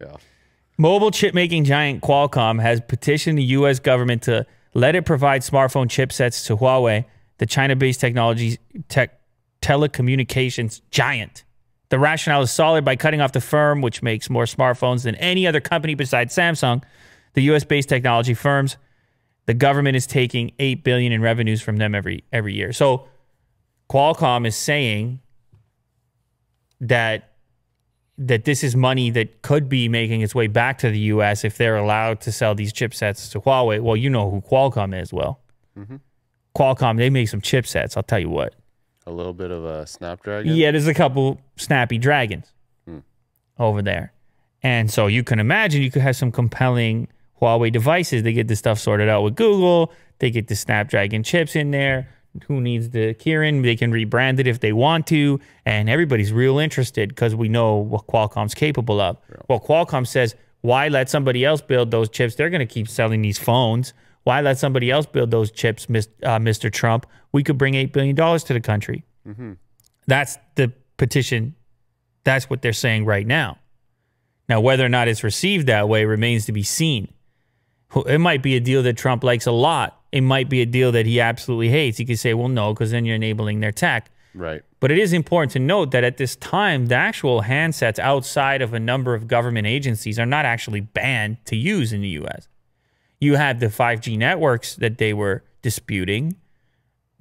Yeah. Mobile chip-making giant Qualcomm has petitioned the U.S. government to let it provide smartphone chipsets to Huawei, the China-based telecommunications giant. The rationale is solid. By cutting off the firm, which makes more smartphones than any other company besides Samsung, the U.S.-based technology firms, the government is taking $8 billion in revenues from them every year. So Qualcomm is saying that this is money that could be making its way back to the U.S. if they're allowed to sell these chipsets to Huawei. Well, you know who Qualcomm is, Will. Qualcomm, they make some chipsets, I'll tell you what. A little bit of a Snapdragon? Yeah, there's a couple snappy dragons over there. And so you can imagine you could have some compelling Huawei devices. They get this stuff sorted out with Google. They get the Snapdragon chips in there. Who needs the Kirin? They can rebrand it if they want to. And everybody's real interested because we know what Qualcomm's capable of. Yeah. Well, Qualcomm says, why let somebody else build those chips? They're going to keep selling these phones. Why let somebody else build those chips, Mr. Trump? We could bring $8 billion to the country. That's the petition. That's what they're saying right now. Now, whether or not it's received that way remains to be seen. It might be a deal that Trump likes a lot. It might be a deal that he absolutely hates. He could say, well, no, because then you're enabling their tech. Right. But it is important to note that at this time, the actual handsets outside of a number of government agencies are not actually banned to use in the U.S. You had the 5G networks that they were disputing.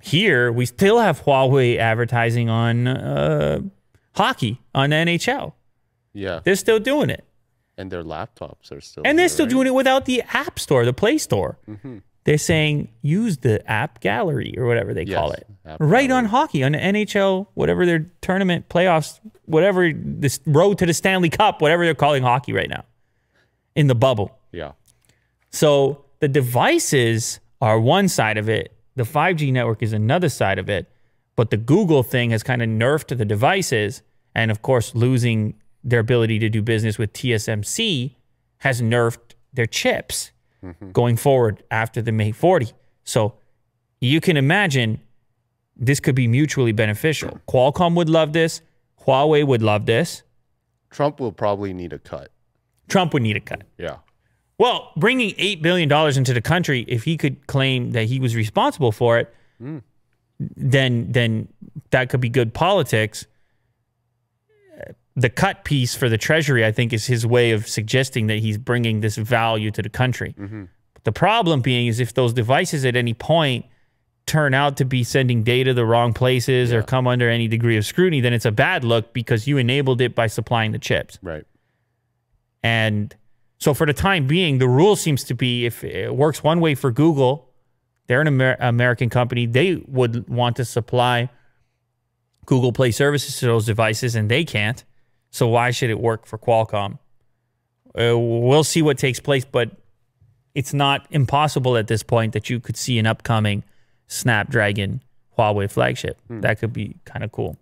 Here, we still have Huawei advertising on hockey, on the NHL. Yeah. They're still doing it. And their laptops are still And they're still doing it without the App Store, the Play Store. They're saying use the app gallery or whatever they call it. Right on hockey, on the NHL, whatever their tournament, playoffs, whatever, this road to the Stanley Cup, whatever they're calling hockey right now, in the bubble. Yeah. So the devices are one side of it. The 5G network is another side of it. But the Google thing has kind of nerfed the devices. And of course, losing their ability to do business with TSMC has nerfed their chips going forward after the May 40. So you can imagine this could be mutually beneficial. Qualcomm would love this. Huawei would love this. Trump will probably need a cut. Trump would need a cut. Yeah. Well, bringing $8 billion into the country, if he could claim that he was responsible for it, then that could be good politics. The cut piece for the Treasury, I think, is his way of suggesting that he's bringing this value to the country. But the problem being is if those devices at any point turn out to be sending data the wrong places or come under any degree of scrutiny, then it's a bad look because you enabled it by supplying the chips. Right. And so for the time being, the rule seems to be if it works one way for Google, they're an American company, they would want to supply Google Play services to those devices and they can't. So why should it work for Qualcomm? We'll see what takes place, but it's not impossible at this point that you could see an upcoming Snapdragon Huawei flagship. That could be kind of cool.